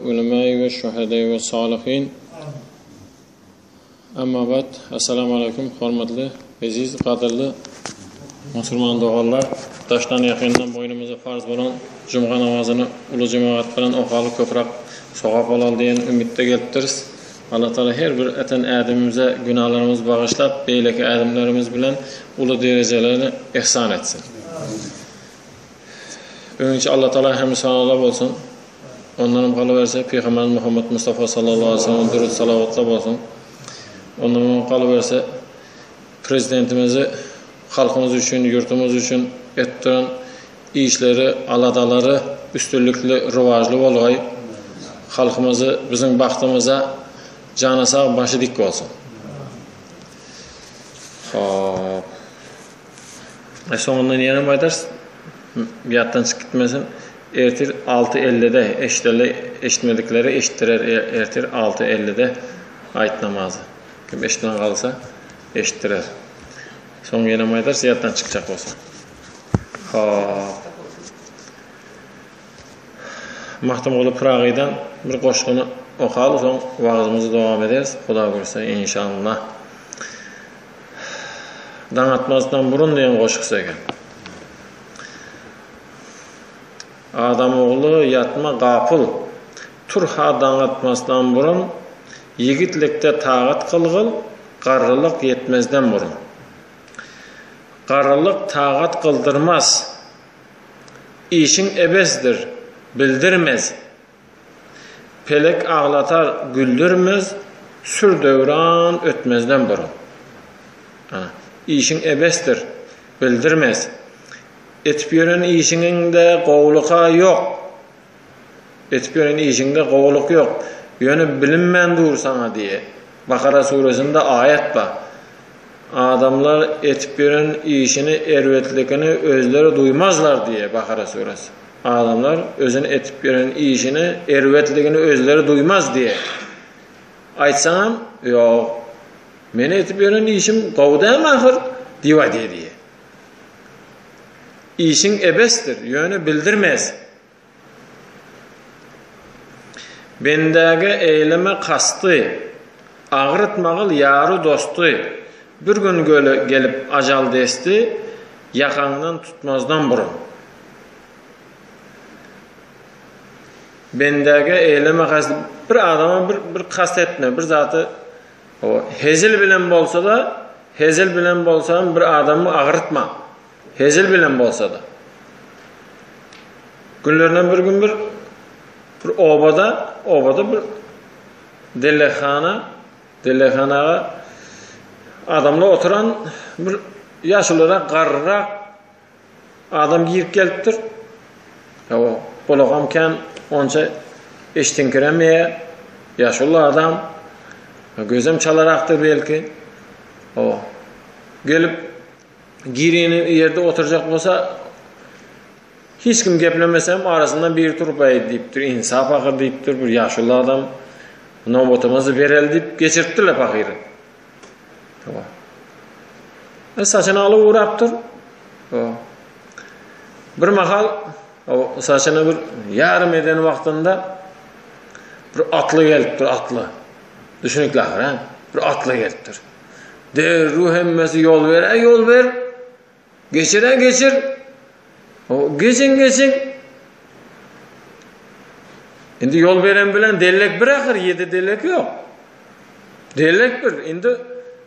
Ulemai ve şuhedai ve salihin. Amma ba'd. Assalamu alaykum hormatly, aziz, qadrli musulmon do'g'onlar. Daşdan yaqindan boynumuza farz bolan juma namazını ulu cemaat bilan oqalı ko'proq sog'ab olal degan umidda kelibdirsiz. Alloh taolo her bir eten adamimize günahlarımız bağışlab, beyleki adamlarımız bilan ulu derecelerni ihsan etsin. Önce Allah taolo hamd sanolar olsun. Onların kalıverse Peygamber Muhammed Mustafa sallallahu aleyhi ve sellem durud salavatla olsun. Onların kalıverse prezidentimizi halkımız için, yurtumuz için ettiren işleri, aladaları üstünlükli, rivajlı olgay. Halkımızı, bizim baktığımıza canı sağ, başı dik olsun. Sonundan yana baydarsın. Bir yattan çık gitmesin. Ertir 6.50'de eşitmedikleri eşittirer. Ertir 6.50'de ait namazı. Kim eşitlen kalırsa eşittirer. Son yenemaylar siyattan çıkacak olsa. Mahtamoğlu Pırağı'dan bir koşkunu okualım. Son vaazımızı devam ederiz. Xuda görse inşallah. Danatmazdan burun diyen koşuk söyleyeyim. Adam oğlu yatma gafıl, turha dangatmasdan burun, yigitlikte tağat kılgıl, qarrılık yetmezden burun. Qarrılık tağat kıldırmaz, işin ebesdir, bildirmez. Pelek ağlatar, güldürmez, sür dövran ötmezden burun. İşin ebesdir, bildirmez. Etpiyoren işinin de kovluğa yok. Etpiyoren işinde kovluk yok. Yönü bilinmen dur sana diye. Bakara suresinde ayet var. Adamlar etpiyoren işini, ervetlikini özleri duymazlar diye Bakara suresi. Adamlar özün etpiyoren işini, ervetlikini özleri duymaz diye. Aytsam, yok. Men etpiyoren işim kovdayım ahır diva diye. İşin ebestir, yönü bildirmez. Bendäge eyleme kastı, ağrıtmağıl yarı dostu, bir gün gelip acal desti, yakandan tutmazdan burun. Bendäge eyleme kastı, bir adama bir kast etme, bir zatı hezil bilen bolsa da, hezil bilen bolsa bir adamı ağrıtma. Hezil bilen bolsa da. Günlerden bir gün bir obada bir delexanaga adamla oturan bir yaşlılara qarraq adam girip gelipdir. O bolağamken onca eştinkiremeye yaşlı adam gözüm çalaraktır belki. O gelip gireni yerde oturacak olsa hiç kim geplemesem arasından bir turpay deyiptir, insaf akır deyiptir, bir yaşlı adam nobotamızı berel deyip geçirttiler fakiri. Saçını alıp uğraptır. Bir mahal saçını bir yarım eden vaktinde bir atlı geliptir, atlı. Düşünükle akır, bir atlı geliptir. Der ruh emmesi yol ver. Geçir. Geçin. Şimdi yol veren bilen dellek bırakır, yedi dellek yok. Dellek bir. Şimdi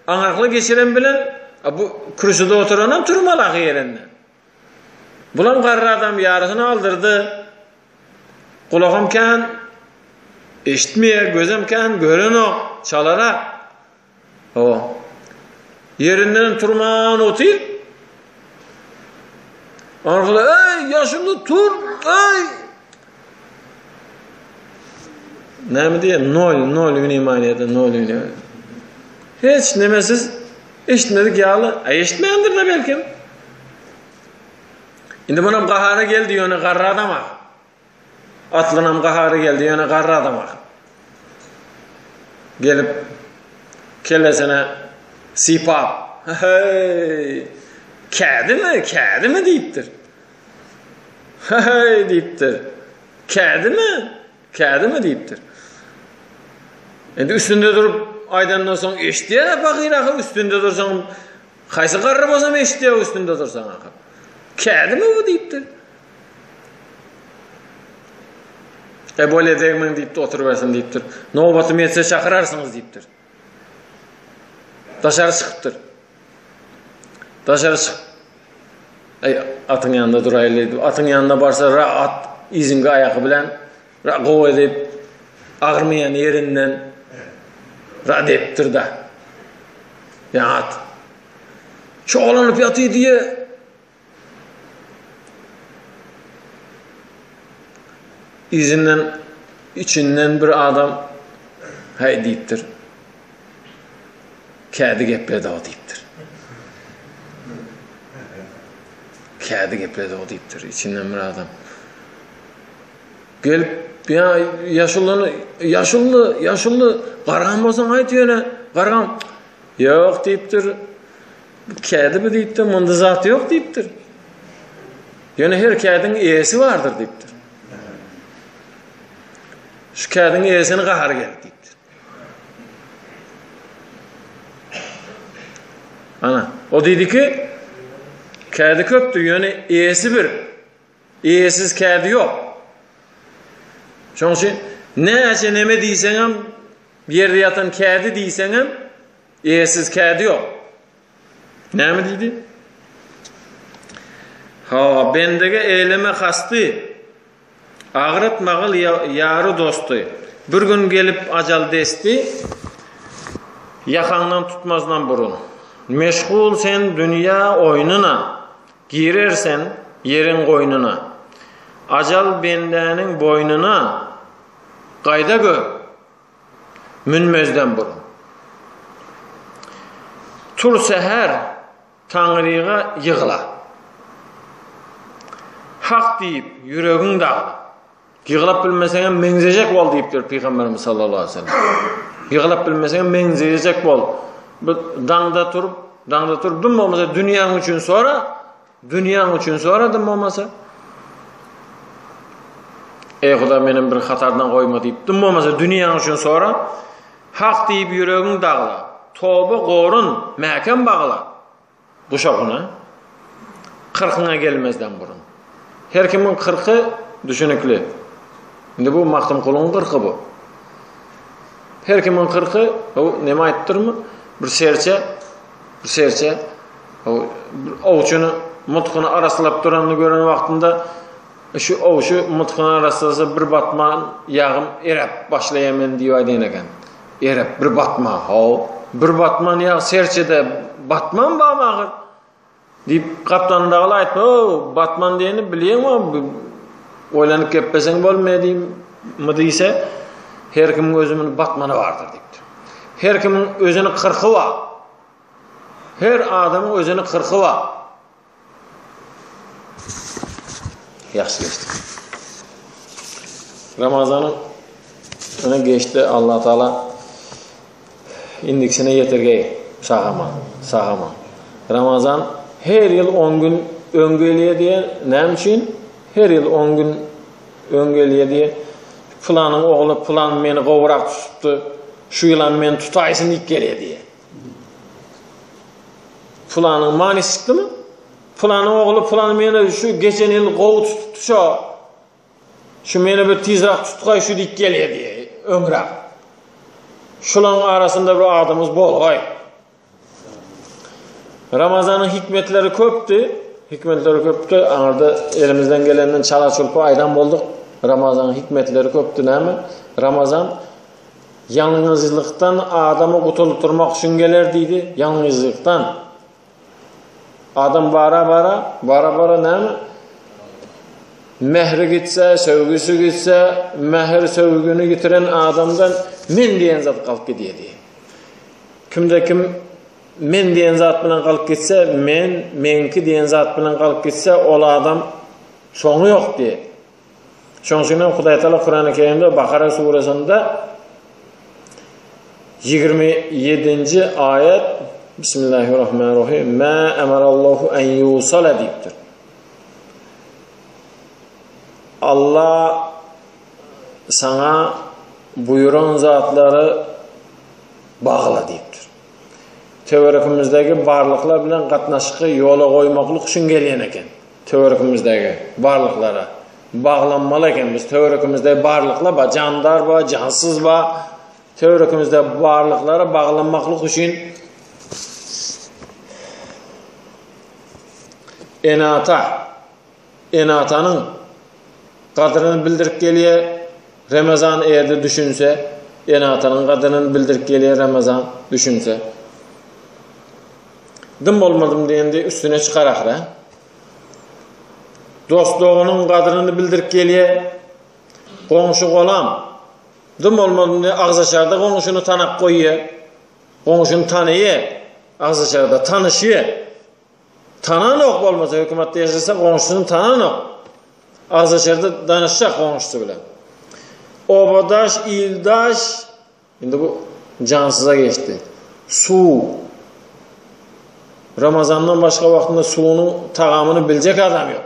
anaklı geçiren bilen bu kürsüde oturanam turmalak yerinden. Bulan qarra adam yarısını aldırdı. Kulağımken eşitmeye, gözümken gören o çalarak. Yerinden turman otur. Arkada ey yaşlı tur ey. Ne mi diye? Nol ünimaniyede nol ünimaniyede. Hiç nemesiz eşitmedik yağlı. Eşitmeyendir de belki. Şimdi bana qaharı geldi yöne qarra adamak. Atlınam qaharı geldi yöne qarra adamak. Gelip kellesine sipap. Hey. Kâdi mi deyiptir. Hey deyiptir. Kâdi mi? Kädi mi deyipdir. Endi üstünde durup aydandan soň eşdiýär bagyraqy üstünde dursaň haýsy garry bolsam eşdiýär üstünde dursaň aky. Kädi mi bu deyipdir. Böyle degmen deyipdir, oturuversin deyipdir. Nobatym etse çakırarsınız deyipdir. Daşary çykypdyr. Daşary çyk. Atın yanında duraylı. Atın yanına barsa at izinge ayağı bilen gow edip ağırmayan yerinden radettir da. Ya at. Çoğlanıp yatıyor diye izinden içinden bir adam hay deyipdir. Kädi gepledi o deyipdir. Kädi gepledi o deyipdir. İçinden bir adam. Gelip ya yaşıllı qarğan bolsaň aýt ýöne. Qarğan ýok deyipdir. Kädi mi deyipdir? Munda zat ýok deyipdir. Ýöne her kädiň eýesi bardyr deyipdir. Şu kädiň eýesini gahar geldi deyipdir. Ana, o dedi ki kädi köpdür, ýöne eýesi bir. Eýesiz kädi ýok. Şoň üçin näçe neme diýseň hem ýerde ýatan kädi diýseň hem eýesiz kädi ýok. Näme diýdi? Ha, bendege eyleme hasty. Ağratmagyl ýary dosty. Bir gün gelip ajal desti. Ýakandan tutmazdan burun. Meşgul sen dünýä oýnuna, girersen yerin goýnuna. Ajal bendäniň boýnuna, gaýda gö, münmezden burun. Tur seher, Taňryga ýygla. Hak diýip ýüregiň dagla. Ýyglap bilmeseň meňzejek bol diýipdir Peygamberimiz sallallahu aleyhi ve sellem. Ýyglap bilmeseň meňzejek bol. Bu dangda turup dum bolmasa dünýäň üçin sonra dum bolmasa Huda menin bir hatardan goýma diýip dum bolmasa dünýäň üçin sonra hak diýip ýüregiň dagla. Toba gorun mäken bagla. Duşagyna 40'ına gelmezden burun. Her kimin 40'ı düşünükli. Indi bu Mahtumqulyň 40'ı bu. Her kimin 40'ı o näme aýtdyrmy? Bir serçe o oğuçunu mutkyny araslap duranny gören wagtynda şu oğuşu mutkyny araslasa bir batman ýagym erep başlaýamen diýip aýdyn eken. Erep bir batman, bir batman ýag serçede batman bamagy diýip kaptandagyla aýtdy, "O, batman diýeni bilýärmi? Oýlanyp keppeseň bolmaýdy" mi diýse, her kimin özüniň batmany bardyr diýipdir. Her kimin özüniň 40'y bar. Her adamın özüniň 40'y bar. Yaxşı geçdik. Ramazanyň öne geçti Allah Taala indiksine yetergey sağama. Ramazan her yıl 10 gün öňgelýär diye näme üçin? Her yıl 10 gün öňgelýär diye fulanyň ogly fulan meni gowrak tutupdy. Şu ýylan men tutaýsyn diýip gelýär diye. Fulanyň manysy çykdymy? Fulanyň ogly fulan meni şu geçen ýyl gow tutupdy şu meni bir tizrak tutgaý şu diýip gelýär diye. Öňrä. Şularyň arasynda bir adamymyz bolgaý. Ramazanyň hikmetleri köpdü. Aňarda elimizden gelenden çala çulpa aýdan boldyk. Ramazanyň hikmetleri köpdü näme? Ramazan ýalňyzlykdan adamy gutulturmak üçin geler diýdi. Ýalňyzlykdan adam bara näme? Mehri gitse, sövgüsü gitse, mehr sövgünü gitiren adamdan men diýen zat galyp gidýär diýdi. Kimde kim men diýen zat bilen galyp gitse, menki diýen zat bilen galyp gitse, ol adam soňy ýok diýdi. Şoň üçin Hudaý Taala Kur'an-ı Kerimde Bakara suresinde 27-nji ayet Bismillahirrahmanirrahim. Ma emarallahu en yusala diýipdir. Allah sana buyuran zatları bağla deyipdir. Teorikimizdeki barlıklar bilen katnaşıkı yola koymaklık üçün geliyen eken. Teorikimizdeki barlıklara bağlanmalı eken. Biz teorikimizde barlıklar var, candar var, cansız var. Teorikimizde barlıklara bağlanmaklık üçün enatanın kadrını bildirip geliye Ramazan eğer düşünse, enatanın kadrını bildirip geliye Ramazan düşünse. Dım olmadım deyende üstüne çıkarak da. Dostluğunun kadrını bildirip geliye komşu olam. Dım olmadım diye ağzaşarda komşunu tanak koyuyor. Komşunu tanıyor. Ağzaşarda tanışıyor. Tanan ok olmasa hükümette yaşasa komşusunu tanan ok. Ağzaşarda danışacak komşusu bile. Obadaş, ildaş. Şimdi bu cansıza geçti. Su. Ramazandan başka vaktinde suyunun tagamını bilecek adam yok.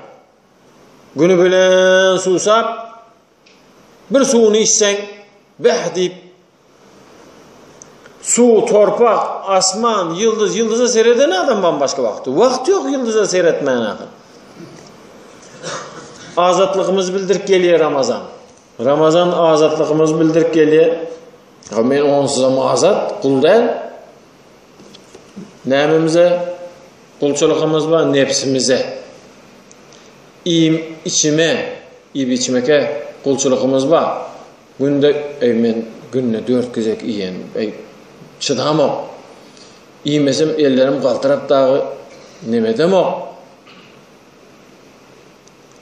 Günü bilen susap bir suyunu içsen beh deyip su, torpak, asman, yıldıza seyreden adam bambaşka vakti. Vakti yok yıldıza seyretmeyen adam. Azatlığımız bildirip geliyor Ramazan. Ramazan azatlığımız bildirip geliyor. Men onsuz ama azat, kul değil. Nemimize, kulçulukımız var, nefsimize. İçmeke kulçulukumuz var. Günde, men günne 4 gezek yiyen, çıdamam. İyimesem ellerim kaltırap dağı nemedem o.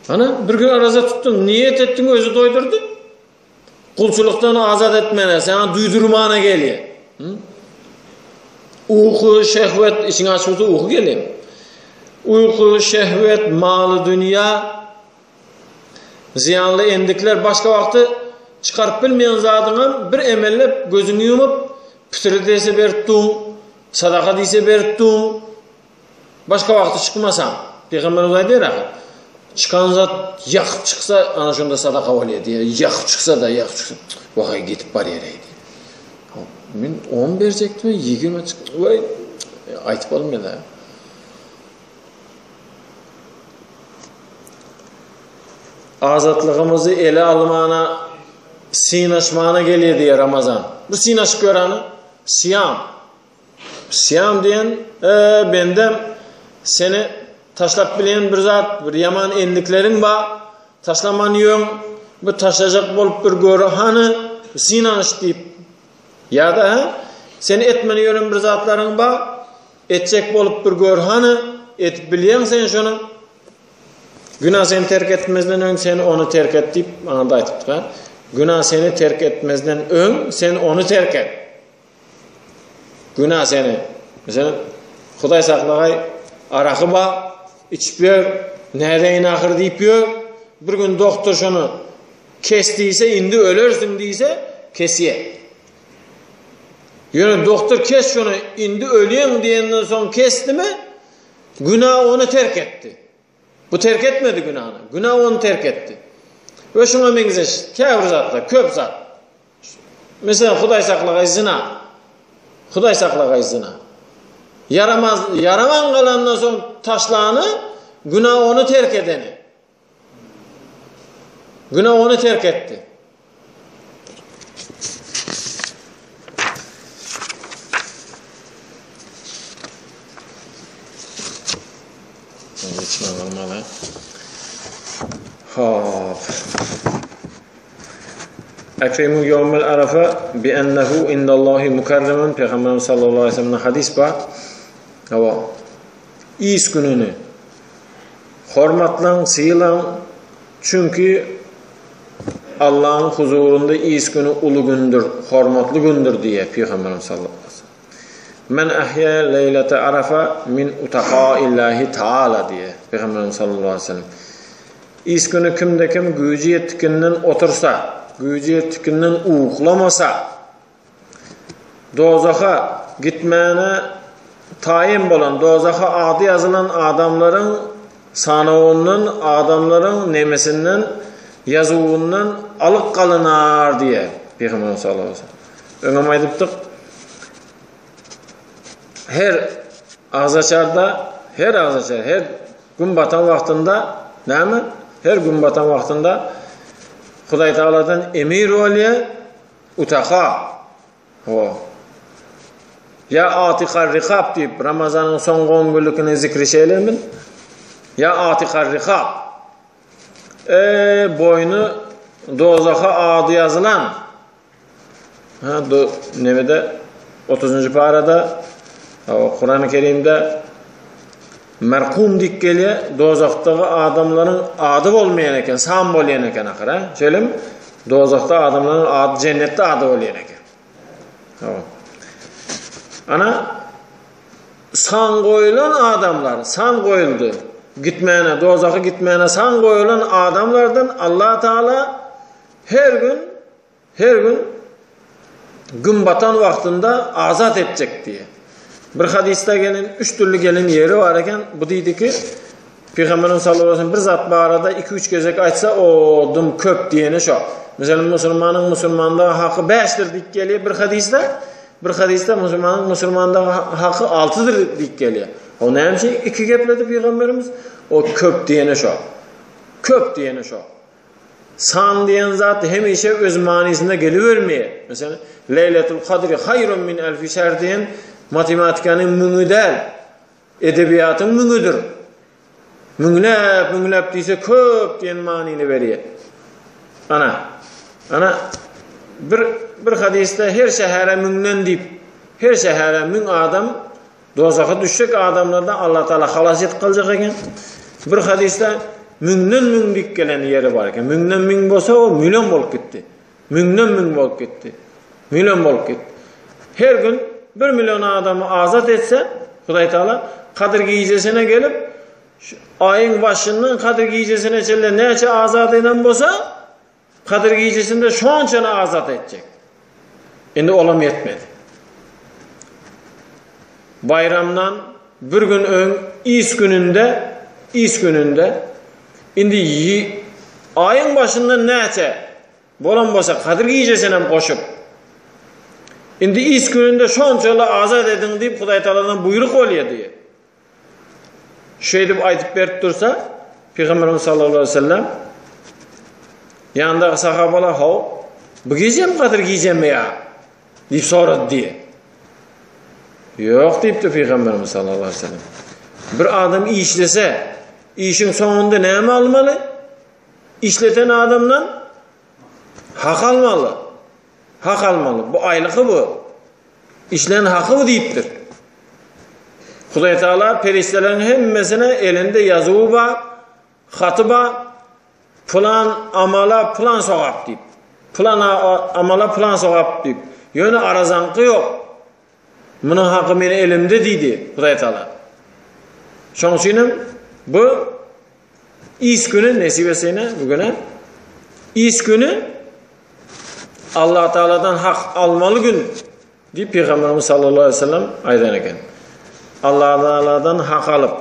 Ana bir gün araza tuttun, niyet ettin özü doydurdun. Kulçuluktan azat etmene, sana duydurmana geliyor. Uyku, şehvet, içine açmışsa uyku geliyor. Uyku, şehvet, malı, dünya, ziyanlı endikler başka vakti çıkarıp bilmeyen zadına bir emellep gözünü yumup pütürü deyse berttum, sadaka deyse berttum, başka vakti çıkmasam. Peygamber uzay der ya, çıkan zat yakıp çıksa ana şunda sadaka oluyor diye, yakıp çıksa da yakıp çıksa vakay gitip var yereydi. Men 10 verecektim, 20 çıktı. Vay, aytıp alım ya da. Azatlığımızı ele almana, sinaşmana geliyor diye Ramazan. Bu sinaş göranı siyam. Siyam diyen benden seni taşlap bilen bir zat, bir yaman endiklerin var. Taşlaman yok. Bu taşlayacak bolup bir görü hanı sinaş deyip. Ya da seni etmeni yören bir zatların var. Etcek bolup bir görü hanı et bilen sen şunu. Günah seni terk etmezden ön sen onu terk et deyip bana da aytıp. Günah seni terk etmezden ön sen onu terk et. Günah seni. Mesela Huday saklagay arakı ba, içiyor, neredeyin ahır deyip bir gün doktor şunu kestiyse indi ölürsün deyse kesiye. Yani doktor kes şunu indi ölüyen diyenden son kesti mi günah onu terk etti. Bu terk etmedi günahını. Günah onu terk etti. Ve şuna mengizeş kâvr zatlar, köp zat. Mesela Huday saklagay zina. Huday saklagay zina. Yaraman kalandan son taşlağını günah onu terk edeni. Günah onu terk etti. İçime varmalı. Ekrimu yevmel arafa bi ennehu indallahi mukarremun. Peygamberimiz sallallahu aleyhi ve sellem'in hadis var. Ama İz gününü hormatlan, sıyılan çünkü Allah'ın huzurunda İz günü ulu gündür, hormatlı gündür diye Peygamberimiz sallallahu aleyhi ve sellem. Men ahya leylete arafa min utaka illahi taala diye Peygamberimiz sallallahu aleyhi ve sellem. İz günü kimde kim gücü yetkinden otursa, gücü yetkinden uğuklamasa, dozaha gitmeyene tayin bolan, dozaha adı yazılan adamların sanavundan, adamların nemesinden, yazıvundan alık kalınar diye Peygamber sallallahu aleyhi ve sellem. Öňem aýdypdyk. Her ağzaçarda, her gün batan wagtynda, näme? Her gün batan wagtynda Hudaý Taala'dan emir bolýa, utaka. Ya atiqar riqab deyip Ramazanın son 10 günlükini zikreşeýlemin. Ya atiqar riqab. Boynu dozaha adı yazılan. Nemede 30. parada Kur'an-ı Kerim'de merkum dik gelye dozaqtağı adamların adı olmayan eken, sam bolyan eken akıra. Söyleyeyim, dozaqta adamların adı, cennette adı olmayan eken. Ana san koyulan adamlar, san koyuldu. Gitmeyene, dozaqı gitmeyene san koyulan adamlardan Allah Teala her gün gün batan vaktinde azat edecek diye. Bir hadiste gelin, 3 türlü gelin yeri var eken, bu deydi ki Peygamberimiz sallallahu aleyhi ve sellem bir zat barada 2-3 gezek açsa o dım köp diyene şu. Mesela Müslümanlığa hakkı 5'tir dik geliyor bir hadiste Müslümanlığa hakkı 6'dır dik geliyor. O neyim şey? 2 gepledi Peygamberimiz. O köp diyene şu. Köp diyene şu. San diyen zat hemişe öz manisinde gelivermeye. Mesela Leyletul Kadri hayrun min elfi şer diyen matematikanın müngü değil, edebiyatın müngüdür. Müngülep deyse köp diyen manini veriyor. Ana bir hadiste her şehre münglen deyip, her şehre müng adam dozağa düşecek adamlardan Allah Teala halas et kılacak eken. Bir hadiste münglen münglik gelen yeri var eken. Münglen müng bolsa o milyon bolup gitti. Münglen müng bolup gitti. Milyon bolup gitti. Her gün 1 milyon adamı azat etse Hudaý Taala Kadir gecesine gelip ayın başından Kadir gecesine çelle neçe azat eden bolsa Kadir gecesinde şu ançana azat edecek. Şimdi olam yetmedi. Bayramdan bir gün ön is gününde indi ayın başından neçe bolan bolsa Kadir gecesine koşup indi is gününde şonçalı azat edin deyip Hudaý Taala'dan buyruk bolýar diye. Şöyle dip aytıp berip dursa Peygamberimiz sallallahu aleyhi ve sellem yanındaki sahabalar bu gece mi Kadir gecemi ya deyip soradı diye. Yok deyipti Peygamberimiz sallallahu aleyhi ve sellem. Bir adam işlese işin sonunda ne mi almalı? İşleten adamdan hak almalı. Hak almalı. Bu aylığı bu. İşlerin hakkı bu deyiptir. Hudaý Taala periştelerin hemmesine elinde yazığı var, hatı var, plan amala plan sogap deyip. Plan amala plan sogap deyip. Yönü arazankı yok. Bunun hakkı meni elimde deydi Hudaý Taala. Şoňsyny bu is günü nesibesine bugüne is günü Allah Teala'dan hak almalı gün deyip Peygamberimiz sallallahu aleyhi ve sellem aydan eken. Allah Teala'dan hak alıp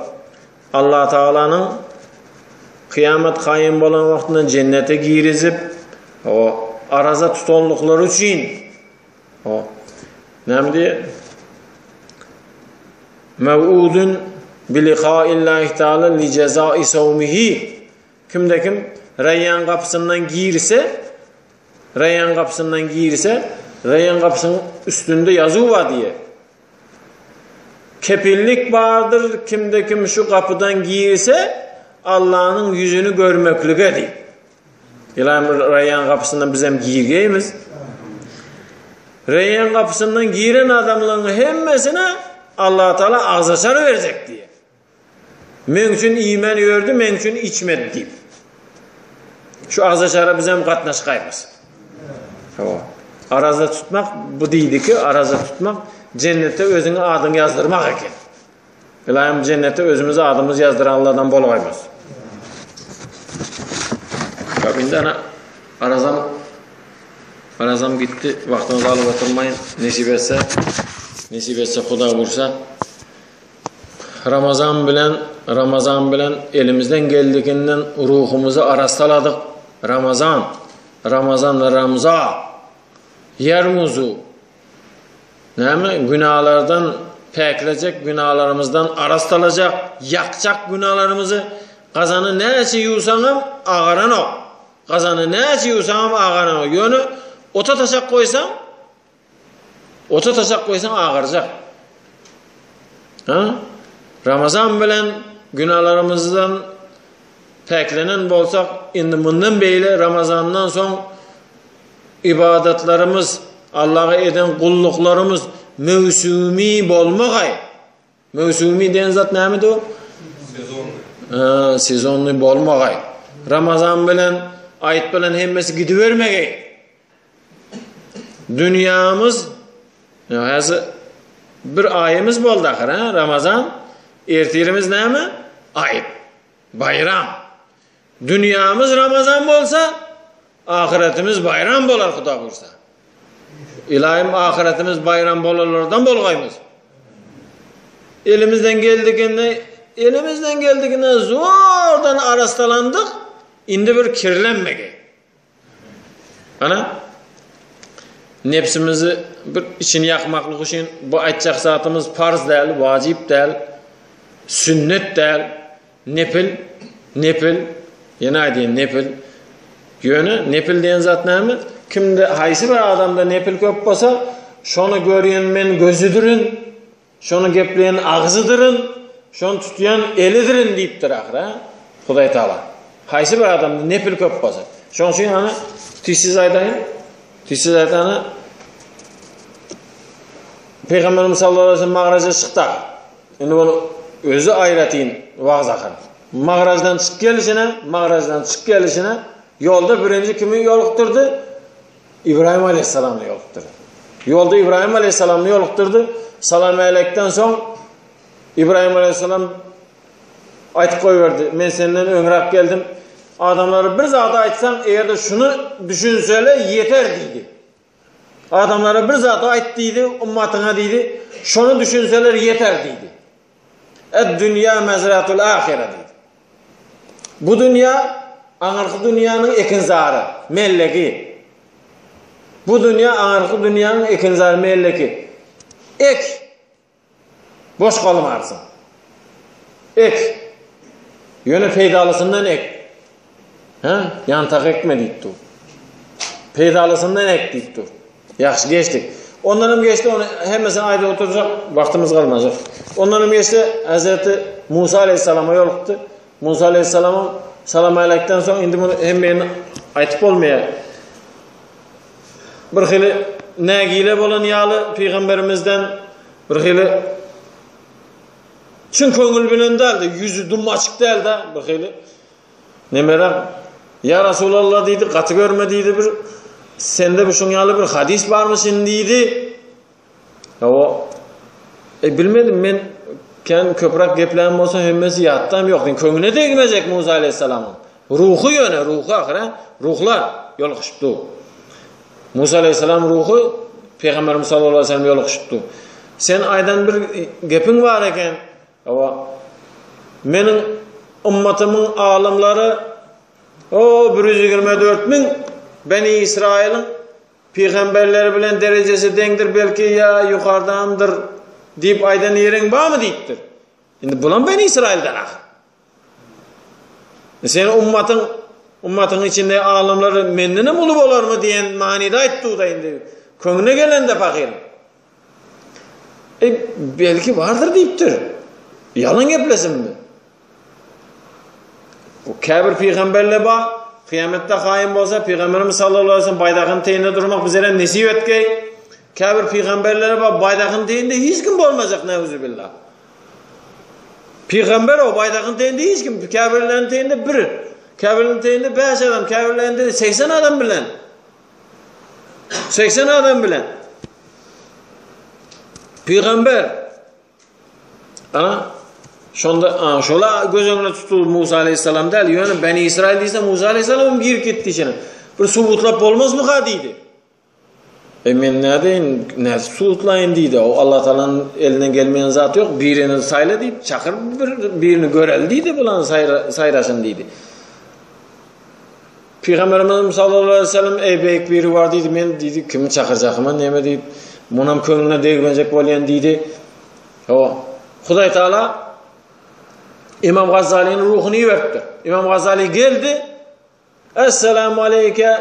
Allah Teala'nın kıyamet kayın bolan vaxtında cennete girizip o araza tutanlıkları için o nem diye mev'udun bi liqa'illahi Teala li cezai savmihi kimde kim Reyyan kapısından girse Reyyan kapısının üstünde yazı var diye. Kepillik vardır kimde kim şu kapıdan girse Allah'ın yüzünü görmekliğe değil. İlahi Reyyan kapısından bizim girgeyimiz. Reyyan kapısından giren adamların hemmesine Allah Teala ağzaçarı verecek diye. Men üçün iman gördü, men üçün içmedi deyip. Şu ağzaçarı bizim katnaşkayımız. Araza tutmak bu deydi ki araza tutmak cennette özüne adını yazdırmak eken. İlahim cennette özümüze adımız yazdıran Allah'dan bol koymaz. Kabinde ana arazam gitti. Vaktinizi alıp oturmayın. Nesip etse Huda vursa. Ramazan bilen elimizden geldikinden ruhumuzu arastaladık. Ramazanla Ramza, yermuzu, günahlardan peklecek, günahlarımızdan arastalacak, yakacak günahlarımızı. Kazanı neyse yusanım ağaran o. Kazanı neyse yusanım ağaran o. Yönü ota taşak koysan ağaracak. Ramazan bilen günahlarımızdan peklenen bolsak, indi bundan beyle Ramazandan son ibadetlerimiz, Allah'a eden kulluklarımız mevsumi bolmagay. Mevsumi den zat näme o? Sezonlu bolmagay. Ramazan bilen, ayet bilen hemmesi gidivermegay. Dünyamız hazır bir ayımız boldu ahir, Ramazan. Ertirimiz näme? Ayet. Bayram. Dünyamız Ramazan bolsa, ahiretimiz bayram bolar Huda buyursa. İlahim ahiretimiz bayram bolarlardan bolgaymız. Elimizden geldiğinde zordan arastalandık. Indi bir kirlenmege. Nefsimizi bir için yakmaklık için bu aytacak saatimiz farz değil, vacip değil, sünnet değil, nepil, yine aytayım nepil. Yönü nepil diyen zat näme? Kimde haysi bir adamda nepil köp bolsa, şonu görýän men gözüdürün, şonu gepleyen ağzıdırın, şonu tutyan elidirin diýipdir ahira. Hudaý Taala. Haysi bir adamda nepil köp bolsa, şoň üçin tisiz aytayım. Tisiz aytany Peygamberimiz sallallahu aleyhi ve sellem mağaraja çıktı. Endi bunu özü ayratayın vağız akar. Mağarajdan çıkıp gelişine yolda birinci kimi yoluqturdu? İbrahim aleyhisselam'ı yoluqturdu. Yolda İbrahim aleyhisselam'ı yoluqturdu. Salam aleyhten son İbrahim aleyhisselam aytıp koyverdi. Men senden öňrek geldim. Adamları bir zat aytsan, eğer de şunu düşünsele yeter deydi. Adamlara bir zat ayt deydi, ummatına deydi. Şunu düşünseler yeter deydi. Dünya mezratul ahire deydi. Bu dünya, anarkı dünyanın ekinzarı, melleki. Bu dünya, anarkı dünyanın ekinzarı, melleki. Ek. Boş kalmarsın. Ek. Yönü feydalısından ek. Yantak ekme deyip dur. Peydalısından ek deyip dur. Yaxşı geçtik. Onlarım geçti, onu hemmesine ayda oturacak, vaktimiz kalmayacak. Onlarım geçti, Hazreti Musa aleyhisselama yoluqtu. Musa aleyhisselama salam aleyhten sonra indi bunu hemmeyin aytıp olmaya. Bir xili nägile bolan ýaly peygamberimizden bir xili çün köngül bilen däldi, yüzü dummaçyk däldi bir xili. Nemerek ya Resulallah deydi, katı görme deydi bir. Sende bu şunyalı bir hadis var mı şimdi deydi. O bilmedim men köprak geplerim olsa hemmesi yattam yok. Köngüne tegmeyecek Musa aleyhisselamın. Ruhu yöne, ruhu ahire, ruhlar yoluquşupdu. Musa aleyhisselam ruhu Peygamberimiz sallallahu aleyhi ve sellem yoluquşupdu. Sen aydan bir gepin var eken. Menin ümmatımın alimleri 124.000 Beni İsrail'in peygamberleri bilen derecesi dengdir, belki ya yukarıdandır deyip aydan yerin var mı deyiptir. Şimdi bulan Beni İsrail'den ah. Senin ummatın içinde alimleri mendine bulup olar mı diyen manida ayttu da indi. Köngüne gelen de fakirim. Belki vardır deyiptir. Yalan geplesin mi? Bu kabir peygamberle bağ. Kıyamette hain bolsa Peygamberimiz sallallahu aleyhi ve sellem baydakın teyinde durmak bizlere nesip etkey. Kabir peygamberlere bak baydakın teyinde hiç kim olmayacak neuzubillah. Peygamber o baydakın teyinde hiç kim. Kabirlerin teyinde bir. Kabirlerin teyinde 5 adam. Kabirlerin teyinde 80 adam bilen. 80 adam bilen. Peygamber. Şonda şola göz önüne tutulur Musa aleyhisselam değil. Yani Beni İsrail deyse Musa aleyhisselam'ın bir gitti içine. Bir subutlap olmaz mı ha deydi. Men ne deyin? Ne subutlayın deydi. O Allah Teala'nın elinden gelmeyen zat yok. Birini sayla deyip çakır birini görel deydi. Bulan sayrasın deydi. Peygamberimiz sallallahu aleyhi ve sellem ey beyik biri var dedi. Men dedi kimi çakıracakman neme deyip munam köngüne değgenecek bolyan dedi. Huday Taala İmam Gazali'nin ruhunu verdi. İmam Gazali geldi. Esselamu aleyke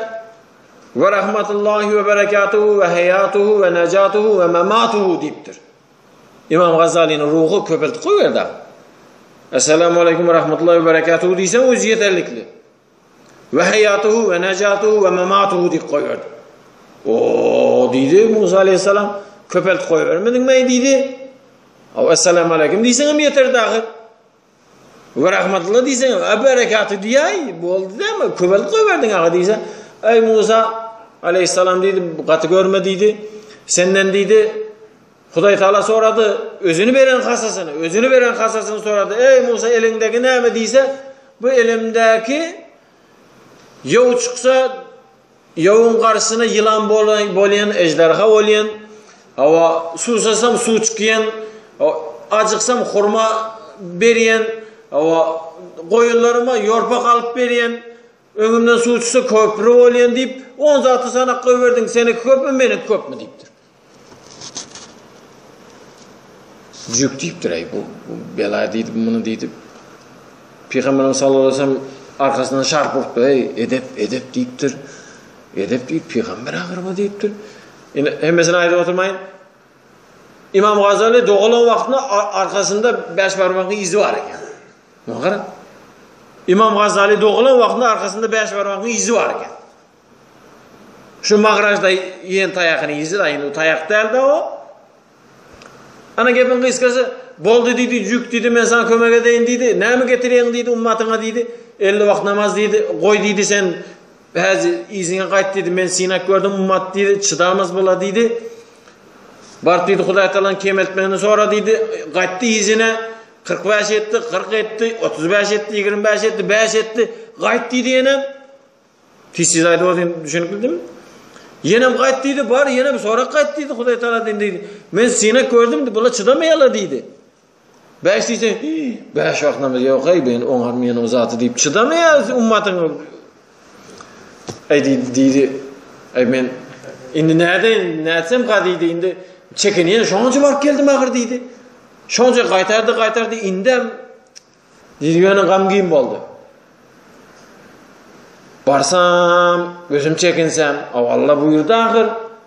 ve rahmetullahi ve berekatuhu ve hayatuhu ve necatuhu ve mematuhu deyiptir. İmam Gazali'nin ruhu köpelti koyverdi. Esselamu aleyküm ve rahmetullahi ve berekatuhu deysen o yeterlikli. Ve hayatuhu ve necatuhu ve mematuhu deyip koyverdi. O deydi Musa aleyhisselam köpelti koyvermedin mi deydi. Esselamu aleyküm deysen mi yeter dahil. Ve rahmetullah deysen ve berekatı diyay bu oldu değil mi? Köpelti koyverdin ağa deysen. Ey Musa aleyhisselam deydi katı görme deydi. Senden deydi Huday Taala soradı. Özünü veren hasasını soradı. Ey Musa elindeki ne mi deyse bu elimdeki yav çıksa yavun karşısına yılan bolayan ejderha olayan hava susasam su çıkayan acıksam hurma beriyen hava koyunlarıma yorpak alıp beriyen önümden su çıksa köprü olayan deyip 10 zatı sana koyverdin seni köp mü beni köp mü deyiptir. Cük deyiptir bu bela deydi bunu deydi. Peygamberimiz sallallahu aleyhi ve sellem arkasından şarpıptı. Edep deyiptir. Edep deyip peygamber ağırma deyiptir. Hemmesine ayrı oturmayın. İmam Gazali doğulan vaktinde arkasında 5 parmağın izi var iken. Bakın. İmam Gazali doğulan vaktinde arkasında 5 parmağın izi var iken. Şu mağrajda yiyen tayakın izi de yine o tayak değil de o. Ana gepin kıskası boldu dedi, yük dedi, men sana kömek edeyim dedi. Ne mi getiriyorsun dedi, ummatına dedi. 50 vakt namaz dedi, koy dedi sen izine kayıt dedi. Men sinak gördüm ummat dedi, çıdamaz bola dedi. Bart dedi, Huday Taala'nın kemeltmeni sonra dedi, kayıttı izine 45 etti, 40 etti, 35 etti, 25 etti, 5 etti. Kayıt dedi yenem. Tisiz ayda o düşünüp bildim mi? Yenem kayıt dedi, bari yenem sonra kayıt dedi, Huday Taala dedi. Men sinak gördüm dedi, bula çıdamayala dedi. 5 deysen, 5 vakt namaz yok ey ben onarmayan o zatı deyip çıdamaya ummatın. Ey deydi, ey men indi ne etsem kadıydı indi çekiniyen şonca var geldim ağır deydi. Şonca kaytardı indem. Deydi yönün gam giyim oldu. Barsam, gözüm çekinsem, Allah buyurdu ağır,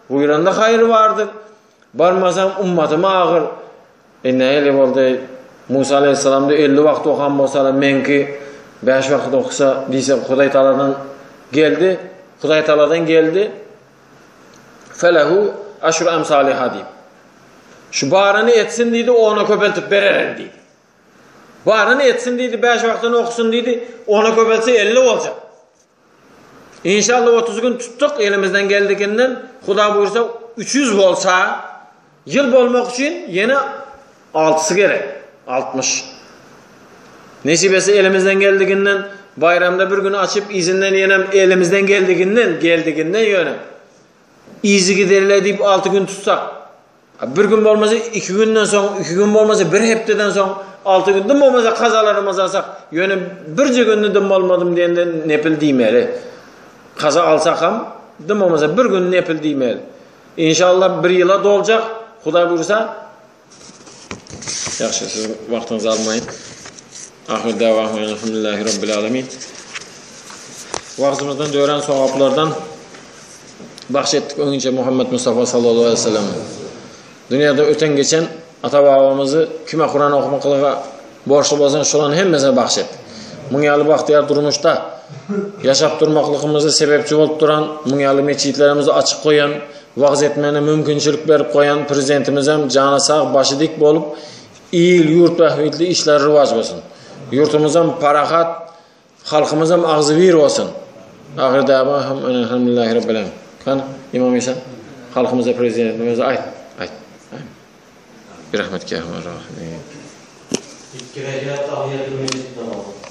buyuranda hayır vardır. Barmasam ummatıma ağır. Ne öyle oldu? Musa aleyhisselam da 50 vakt okan bolsa menki 5 vakt okusa deyse Huday Taala'dan geldi. Felehu aşru emsaliha deyip. Şu barını etsin deydi, ona köpeltip verelim deydi. Barını etsin deydi, 5 vaktını okusun deydi, ona köpelse 50 olacak. İnşallah 30 gün tuttuk elimizden geldikinden, Huda buyursa 300 olsa, yıl olmak için yine 6'sı gerek. 60. Nesibesi elimizden geldiğinden bayramda bir günü açıp izinden yenem elimizden geldiğinden yönem. İzi giderile deyip 6 gün tutsak. Bir gün olmasa 2 günden sonra, 2 gün olmasa bir hepteden sonra 6 günden olmasa kazalarımız alsak yönem birce günden olmadım diyenden nepil deymeli. Kaza alsak ham dım olmasa bir gün nepil deymeli. İnşallah bir yıla dolacak. Huda buyursa yaxşı, siz vaktinizi almayın. Ahir davahı elhamdülillahi rabbil alemin. Vaxtımızdan dören soğaplardan bahşettik önce Muhammed Mustafa sallallahu aleyhi ve sellem. Dünyada öten geçen ata babamızı kime Kur'an okumaklığa borçlu bolsan şulan hemmesine bahşettik. Munyalı bahtiyar durmuşta yaşap durmaklığımızı sebepçi olup duran, munyalı meçhitlerimizi açık koyan, vaaz etmene mümkünçülük verip koyan prezidentimiz hem canı sağ, başı dik bolup İyil, yurt ve hüvitli işler rıvaç olsun. Yurtumuzdan parahat, halkımızdan ağzı vir olsun. Ahir dava ham elhamdülillahi rabbil alemin. Kan İmam İsa halkımıza prezidentimize ayt. Bir rahmet ki rahmet. İlk kere tahiyat-ı mecid namazı.